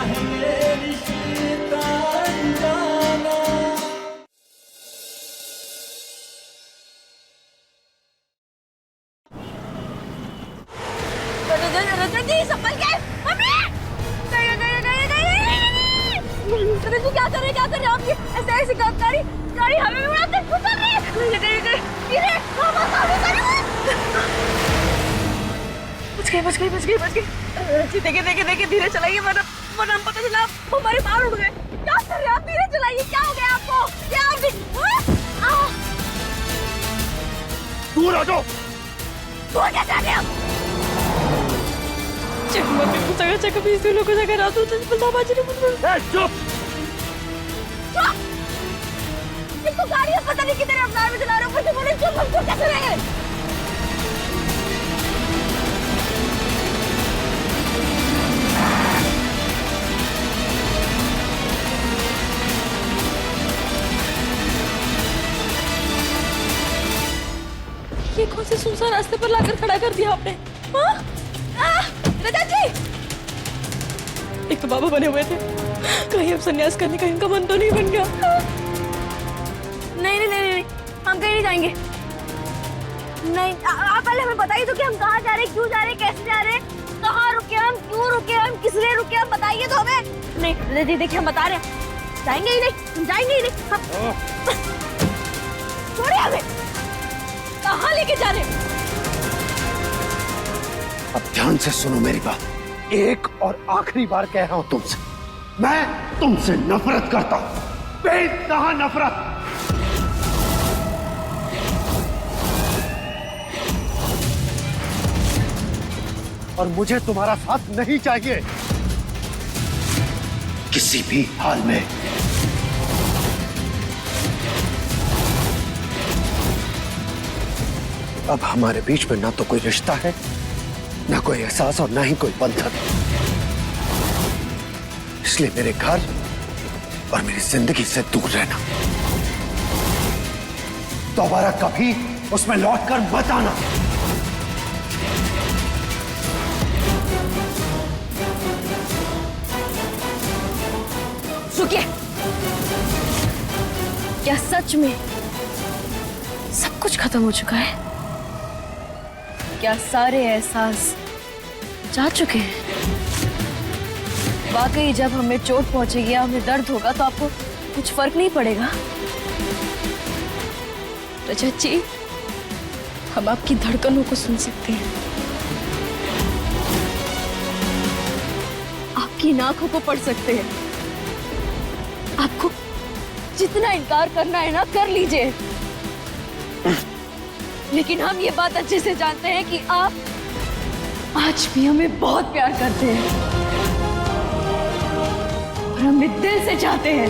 है ये रिश्ता अनजाना। संभल के क्या कर रहे आप? ये ऐसे गाड़ी हमें भी उड़ाते बच गई। देखे धीरे चलाइए वरना हम पता चला हमारे बाल उड़ गए। क्या कर रहे हैं आप? धीरे चलाइए। क्या हो गया आपको? क्या आप दूर आ जाओ। दूर क्या कर रहे हैं आप? कभी इसी लोगों को जगह रात होती है। चुप। इसको गाड़ी पता नहीं कितने रफ्तार में चला रहे हो। बोले चुप, हमको कैसे रहेंगे? ये कौन से सुनसान रास्ते पर लाकर खड़ा कर दिया आपने? रजत जी! एक तो बाबा बने हुए थे, कहीं अब संन्यास करने का इनका मन तो नहीं बन गया? नहीं, हम कहीं नहीं जाएंगे। नहीं, आप पहले हमें बताइए तो कि हम कहाँ जा रहे हैं, क्यों जा रहे हैं, कैसे जा रहे हैं, कहाँ रुके हम, क्यों रुके हम, किस लिए रुके हम, बताइए तो हमें। नहीं रजत जी देखिए, हम बता रहे हैं, जाएंगे ही नहीं, हम जाएंगे ही नहीं। छोड़िए हमें, कहाँ लेके जा रहे हैं? अब ध्यान से सुनो मेरी बात। एक और आखिरी बार कह रहा हूं तुमसे, मैं तुमसे नफरत करता हूं, बेइंतहा नफरत। और मुझे तुम्हारा साथ नहीं चाहिए किसी भी हाल में। अब हमारे बीच में ना तो कोई रिश्ता है, ना कोई एहसास और ना ही कोई बंधन। इसलिए मेरे घर और मेरी जिंदगी से दूर रहना। दोबारा कभी उसमें लौटकर मत आना। रुकिए, क्या सच में सब कुछ खत्म हो चुका है? क्या सारे एहसास जा चुके हैं? वाकई जब हमें चोट पहुंचेगी या हमें दर्द होगा तो आपको कुछ फर्क नहीं पड़ेगा? रजत जी, हम आपकी धड़कनों को सुन सकते हैं, आपकी नाकों को पढ़ सकते हैं। आपको जितना इनकार करना है ना कर लीजिए, लेकिन हम ये बात अच्छे से जानते हैं कि आप आज भी हमें बहुत प्यार करते हैं और हमें दिल से चाहते हैं।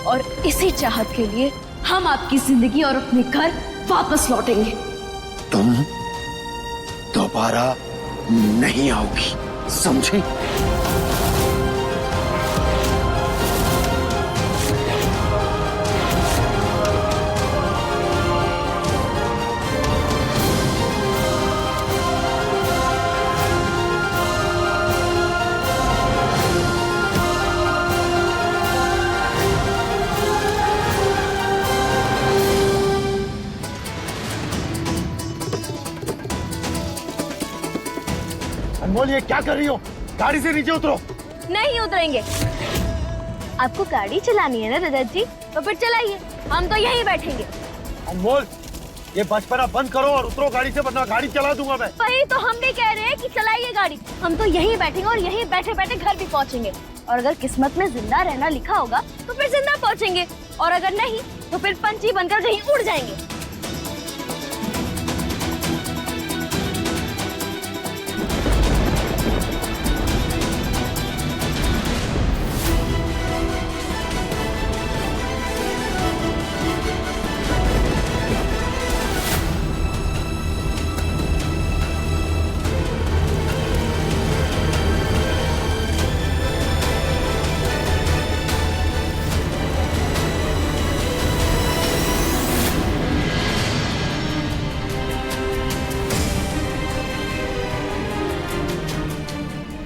और इसी चाहत के लिए हम आपकी जिंदगी और अपने घर वापस लौटेंगे। तुम दोबारा नहीं आओगी, समझी? अनमोल, ये क्या कर रही हो? गाड़ी से नीचे उतरो। नहीं उतरेंगे। आपको गाड़ी चलानी है ना रजत जी, तो फिर चलाइए, हम तो यहीं बैठेंगे। अनमोल, ये बचपना बंद करो और उतरो गाड़ी से, वरना गाड़ी चला दूंगा मैं। वही तो हम भी कह रहे हैं कि चलाइए गाड़ी, हम तो यहीं बैठेंगे और यहीं बैठे बैठे घर भी पहुंचेंगे। और अगर किस्मत में जिंदा रहना लिखा होगा तो फिर जिंदा पहुंचेंगे, और अगर नहीं तो फिर पंछी बनकर कहीं उड़ जाएंगे।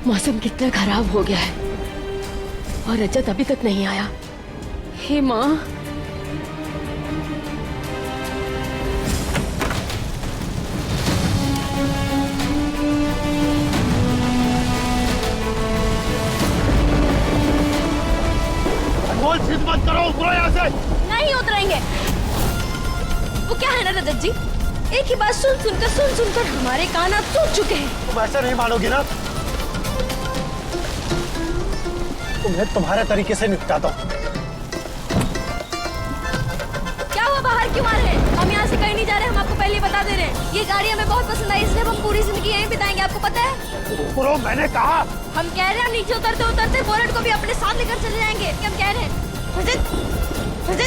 मौसम कितना खराब हो गया है और रजत अभी तक नहीं आया। हे माँ, अनमोल, जिद मत करो, उतरो यहाँ से। नहीं उतरेंगे। वो क्या है ना रजत जी, एक ही बात सुन सुनकर हमारे कान अब सूख चुके हैं। तुम ऐसे नहीं मानोगे ना, तुम्हें तुम्हारे तरीके से निपटाता हूँ। क्या हुआ, बाहर क्यों आ रहे हैं? हम यहाँ से कहीं नहीं जा रहे, हम आपको पहले ही बता दे रहे हैं। ये गाड़ी हमें बहुत पसंद आई, इसलिए हम पूरी जिंदगी यहीं बिताएंगे, आपको पता है। उतरो, मैंने कहा। हम कह रहे हैं नीचे उतरते उतरते बोलेट को भी अपने साथ लेकर चले जाएंगे। क्या हम कह रहे हैं? रजत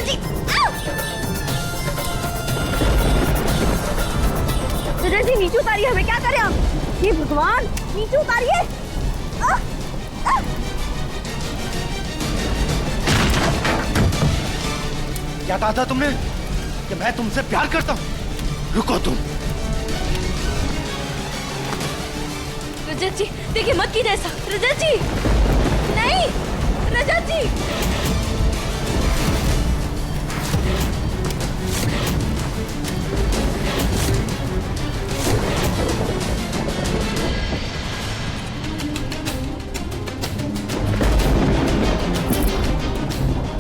जी, रजत जी नीचे उतारिए, हमें क्या करें हम? ये भगवान, नीचे उतारिए। क्या कहा था तुमने कि मैं तुमसे प्यार करता हूँ? रुको तुम। रजत जी देखिए, मत कीजिए ऐसा। रजत जी नहीं, रजत जी।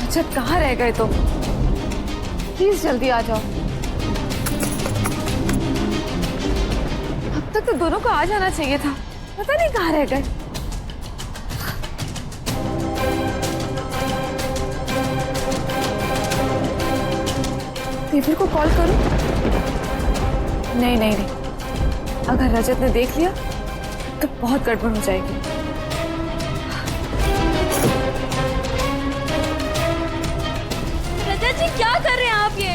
रजत कहाँ रह गए तुम? प्लीज जल्दी आ जाओ। अब तक तो दोनों को आ जाना चाहिए था, पता नहीं कहाँ रह गए। देवर को कॉल करूं? नहीं, अगर रजत ने देख लिया तो बहुत गड़बड़ हो जाएगी। रजत जी क्या कर रहे हैं आप ये?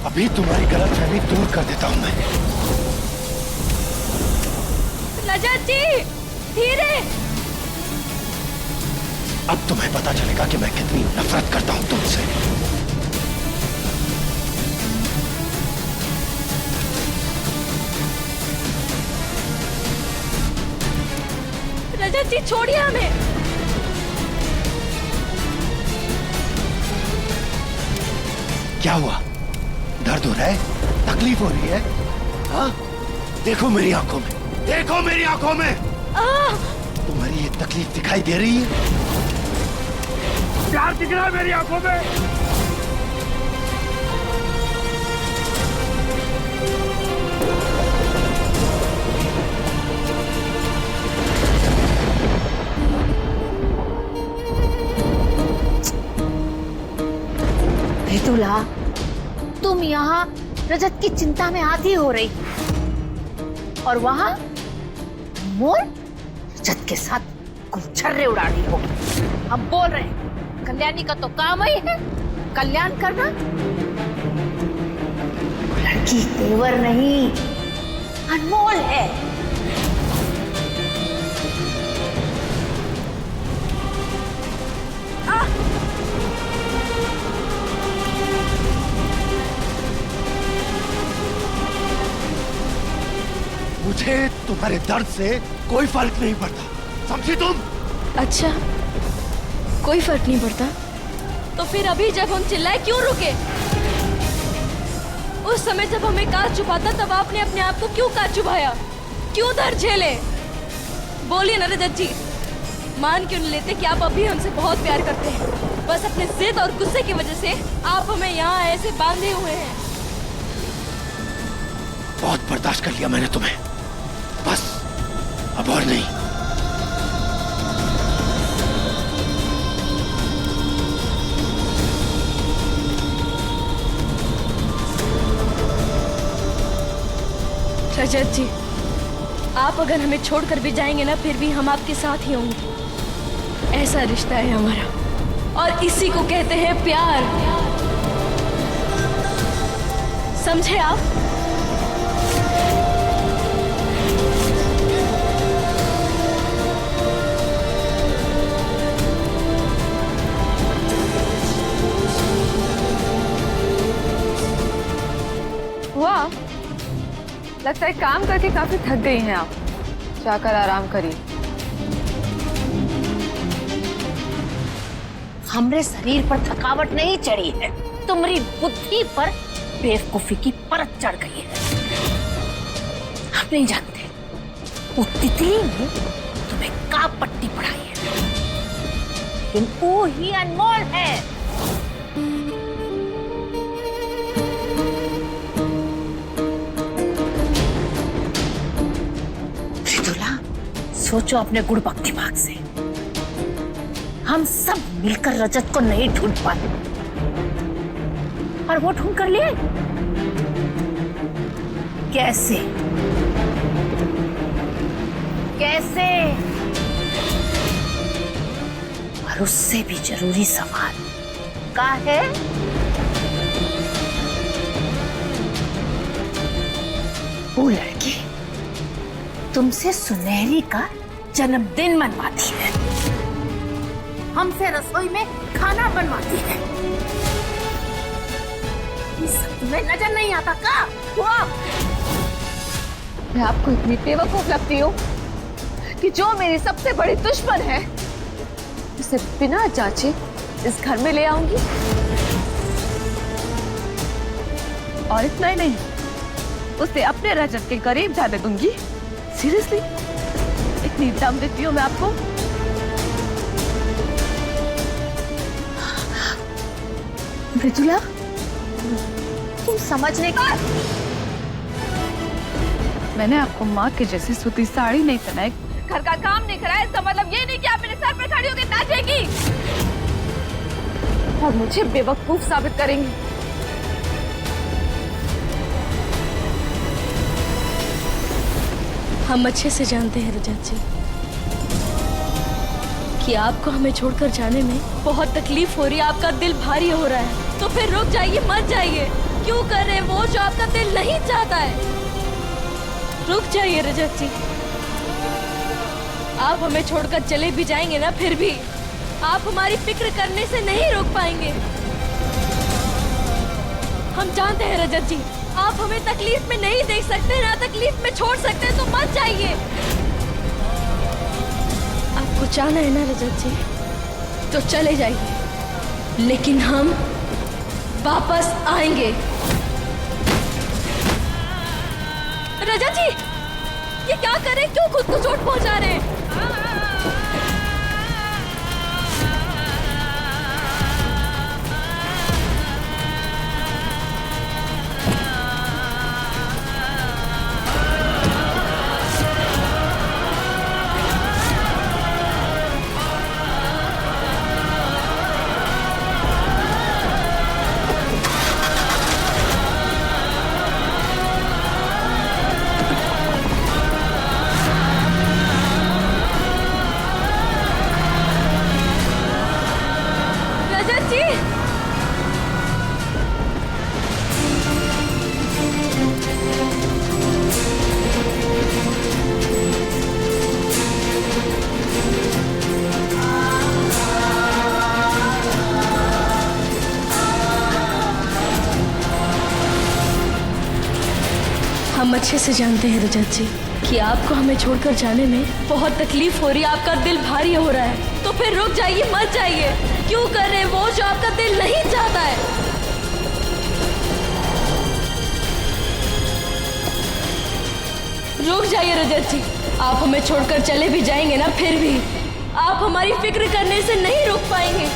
अभी तुम्हारी गलतफहमी दूर कर देता हूँ मैं। रजत जी धीरे। अब तुम्हें पता चलेगा कि मैं कितनी नफरत करता हूँ तुमसे। रजत जी छोड़िए हमें। क्या हुआ? दर्द हो रहा है? तकलीफ हो रही है? हाँ? देखो मेरी आंखों में, देखो मेरी आंखों में। तुम्हारी ये तकलीफ दिखाई दे रही है? प्यार दिख रहा है मेरी आंखों में? बेतुला, तुम यहाँ रजत की चिंता में आधी हो रही और वहां मोर रजत के साथ गुलछर्रे उड़ा रही हो। हम बोल रहे हैं कल्याणी का तो काम ही है कल्याण करना। लड़की तेवर नहीं, अनमोल है। मुझे तुम्हारे दर्द से कोई फर्क नहीं पड़ता, समझी तुम? अच्छा, कोई फर्क नहीं पड़ता? तो फिर अभी जब हम चिल्लाए क्यों रुके? उस समय जब हमें काज चुभाता तब आपने अपने आप को क्यों काज चुभाया? क्यों दर्द झेले? बोलिए ना रजत जी, मान क्यों नहीं लेते कि आप अभी हमसे बहुत प्यार करते हैं? बस अपने जिद और गुस्से की वजह से आप हमें यहाँ ऐसे बांधे हुए हैं। बहुत बर्दाश्त कर लिया मैंने तुम्हें, बस अब और नहीं। रजत जी, आप अगर हमें छोड़कर भी जाएंगे ना, फिर भी हम आपके साथ ही होंगे। ऐसा रिश्ता है हमारा और इसी को कहते हैं प्यार। समझे आप? लगता है काम करके काफी थक गई हैं आप, जाकर आराम करिए। हमरे शरीर पर थकावट नहीं चढ़ी है, तुम्हारी बुद्धि पर बेवकूफी की परत चढ़ गई है। आप नहीं जानते वो तितली ने तुम्हें का पट्टी पढ़ाई है, लेकिन वो ही अनमोल है। मृदुला, सोचो अपने गुड़बक दिमाग से। हम सब मिलकर रजत को नहीं ढूंढ पाते, और वो ढूंढ कर लिए कैसे? कैसे? और उससे भी जरूरी सवाल का है, वो लड़की तुमसे सुनहरी का जन्मदिन मनवाती है, हमसे रसोई में खाना बनवाती है। ये सब तुम्हें नजर नहीं आता का? मैं आपको इतनी बेवकूफ लगती हूँ कि जो मेरी सबसे बड़ी दुश्मन है उसे बिना जांचे इस घर में ले आऊंगी। और इतना ही नहीं, उसे अपने रजत के करीब जाने दूंगी। सीरियसली, इतनी दम देती हूँ मैं आपको। मृदुला, तुम समझ नहीं पा। मैंने आपको माँ के जैसी सूती साड़ी नहीं पहनाई, घर का काम नहीं कराया, इसका मतलब ये नहीं कि आप मेरे सर पर खड़ी होकर नाचेगी और मुझे बेवकूफ साबित करेंगी। हम अच्छे से जानते हैं रजत जी कि आपको हमें छोड़कर जाने में बहुत तकलीफ हो रही है, आपका दिल भारी हो रहा है। तो फिर रुक जाइए, मत जाइए। क्यों कर रहे हैं वो जो आपका दिल नहीं चाहता है? रुक जाइए रजत जी। आप हमें छोड़कर चले भी जाएंगे ना, फिर भी आप हमारी फिक्र करने से नहीं रोक पाएंगे। हम जानते हैं रजत जी, आप हमें तकलीफ में नहीं देख सकते, ना तकलीफ में छोड़ सकते, तो मत जाइए। आपको जाना है ना रजत जी, तो चले जाइए, लेकिन हम वापस आएंगे। रजत जी, ये क्या कर रहे हैं? क्यों खुद को चोट पहुंचा रहे हैं? हम अच्छे से जानते हैं रजत जी कि आपको हमें छोड़कर जाने में बहुत तकलीफ हो रही है, आपका दिल भारी हो रहा है। तो फिर रुक जाइए, मत जाइए। क्यों कर रहे हैं वो जो आपका दिल नहीं चाहता है? रुक जाइए रजत जी, आप हमें छोड़कर चले भी जाएंगे ना, फिर भी आप हमारी फिक्र करने से नहीं रुक पाएंगे।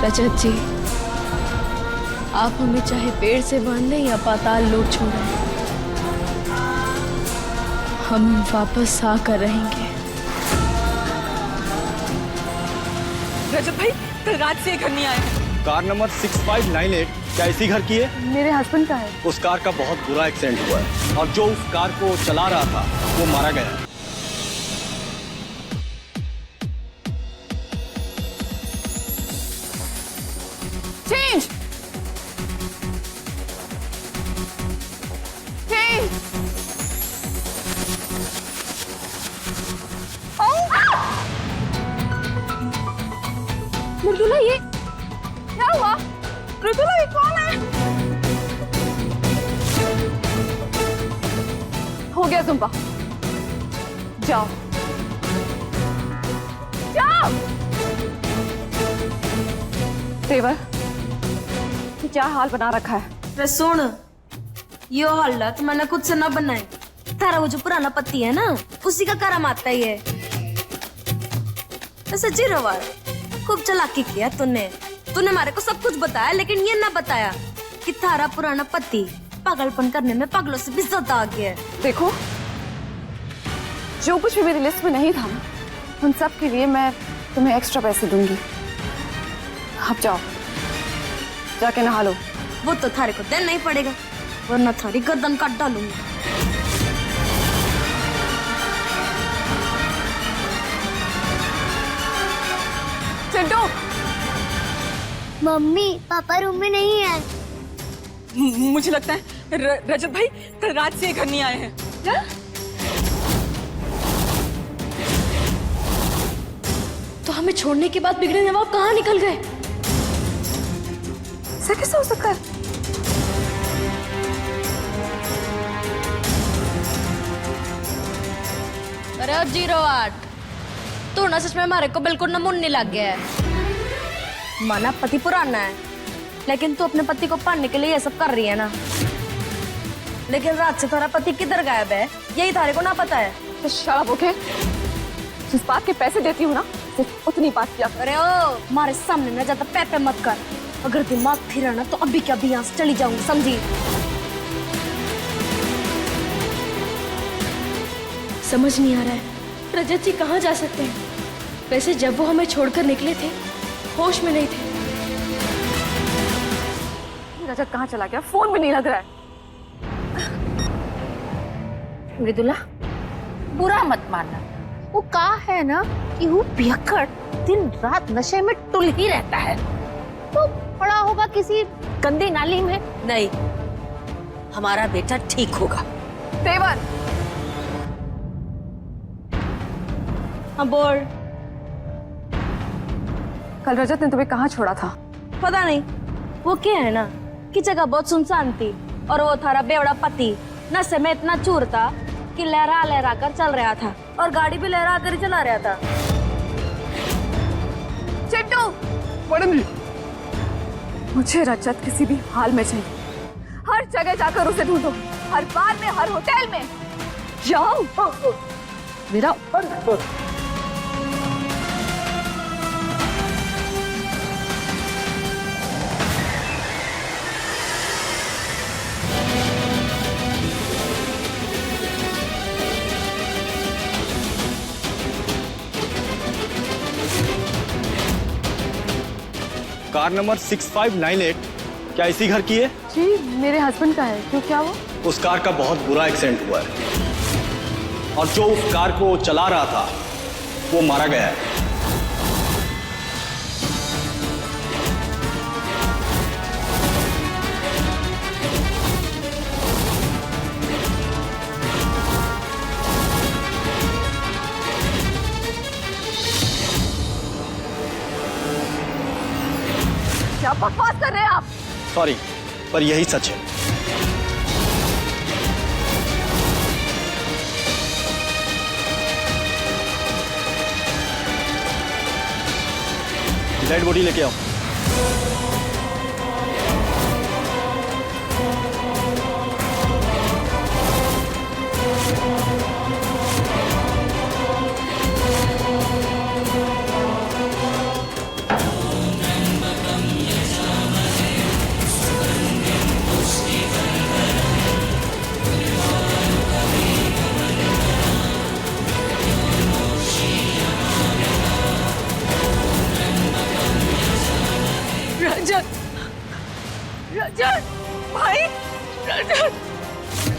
रजत जी, आप हमें चाहे पेड़ से बांध दें या पाताल लोट छोड़ें, हम वापस आकर रहेंगे। रजत भाई कल रात से घर नहीं आए हैं। कार नंबर 6598 क्या इसी घर की है? मेरे हस्बैंड का है। उस कार का बहुत बुरा एक्सीडेंट हुआ है और जो उस कार को चला रहा था वो मारा गया है। Change change. मृदुला, ये क्या हुआ? मृदुला, ये कौन है? हो गया जुम्बा, जाओ जाओ। तेवर, ये क्या हाल बना रखा है? रे सुन, यो हालत मैंने खुद से ना बनाए। तारा वो जो पुराना पति है ना, उसी का करम आता ही है। सच्ची रवार, खूब चालाकी किया तूने। तूने हमारे को सब कुछ बताया, लेकिन ये ना बताया कि थारा पुराना पति पागलपन करने में पागलों से भी ज्यादा आ गया है। देखो, जो कुछ भी मेरी लिस्ट में नहीं था ना, उन सब के लिए मैं तुम्हें एक्स्ट्रा पैसे दूंगी। अब जाओ, जाके नहा लो। वो तो थारे को देना ही पड़ेगा, वरना थारी गर्दन काट डालूंगी। चिंटू, मम्मी पापा रूम में नहीं है। मुझे लगता है रजत भाई कल रात से घर नहीं आए हैं। क्या? तो हमें छोड़ने के बाद बिगड़े नवाब कहाँ निकल गए? ऐसा कैसे हो सकता है? अरे 08, तू ना सच में हमारे को बिल्कुल नमून नहीं लग गया है। माना पति पुराना है, लेकिन तू अपने पति को पाने के लिए ये सब कर रही है ना। लेकिन रात से तेरा पति किधर गायब है, यही थारे को ना पता है। तो शराब ओके, जिस बात के पैसे देती हूँ ना, सिर्फ उतनी बात किया। अरे ओ, हमारे सामने ना ज्यादा पे मत कर। अगर दिमाग फिरा ना तो अभी क्या भी यहाँ से चली जाऊंगी, समझी? समझ नहीं आ रहा है रजत जी कहाँ जा सकते हैं। वैसे जब वो हमें छोड़कर निकले थे, होश में नहीं थे। रजत कहाँ चला गया? फोन भी नहीं लग रहा है। मृदुला, बुरा मत मानना। वो कहा है ना कि वो पियक्कड़ दिन रात नशे में टुल ही रहता है, तो पड़ा होगा किसी गंदी नाली में। नहीं, हमारा बेटा ठीक होगा। तेवर, हाँ बोल। कल रजत ने तुम्हें कहाँ छोड़ा था? पता नहीं, वो क्या है ना कि जगह बहुत सुनसान थी और वो थारा बेवड़ा पति नशे में इतना चूर था कि लहरा लहरा कर चल रहा था और गाड़ी भी लहरा कर ही चला रहा था। चिंटू, मैडम जी, मुझे रजत किसी भी हाल में चाहिए। हर जगह जाकर उसे ढूंढो, हर बार में, हर होटल में जाओ। मेरा कार नंबर 6598 क्या इसी घर की है? जी, मेरे हस्बैंड का है। क्यों, क्या हुआ? उस कार का बहुत बुरा एक्सीडेंट हुआ है और जो उस कार को चला रहा था वो मारा गया है। क्या बकवास कर रहे हैं आप? सॉरी, पर यही सच है। डेड बॉडी लेके आओ।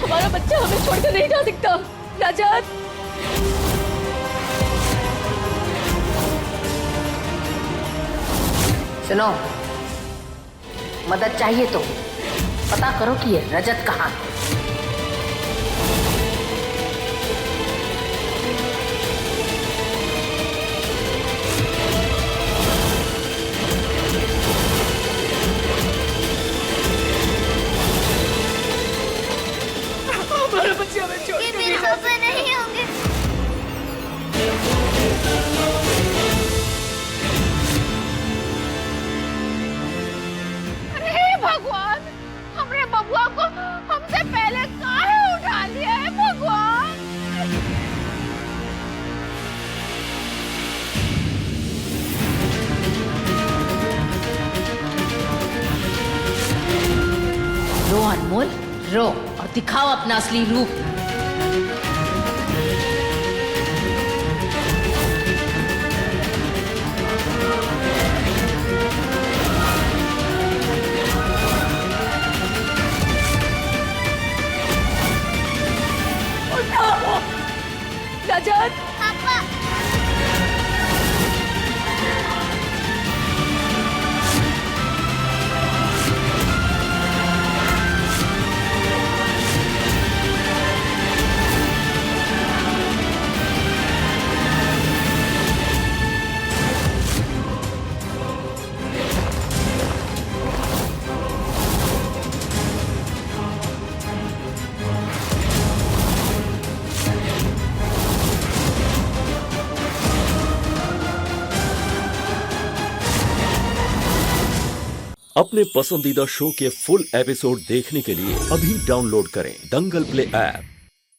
हमारा बच्चा हमें छोड़कर नहीं जा सकता। रजत, सुनो, मदद चाहिए तो पता करो कि ये रजत कहाँ है। हमारा बच्चा हमें छोड़ ये कर मेरे नहीं जा पापा नहीं होंगे। अरे भगवान, हमरे बबुआ को हमसे पहले काहे उठा लिया है भगवान। रो अनमोल, रो और दिखाओ अपना असली रूप। रजत, पापा अपने पसंदीदा शो के फुल एपिसोड देखने के लिए अभी डाउनलोड करें दंगल प्ले ऐप।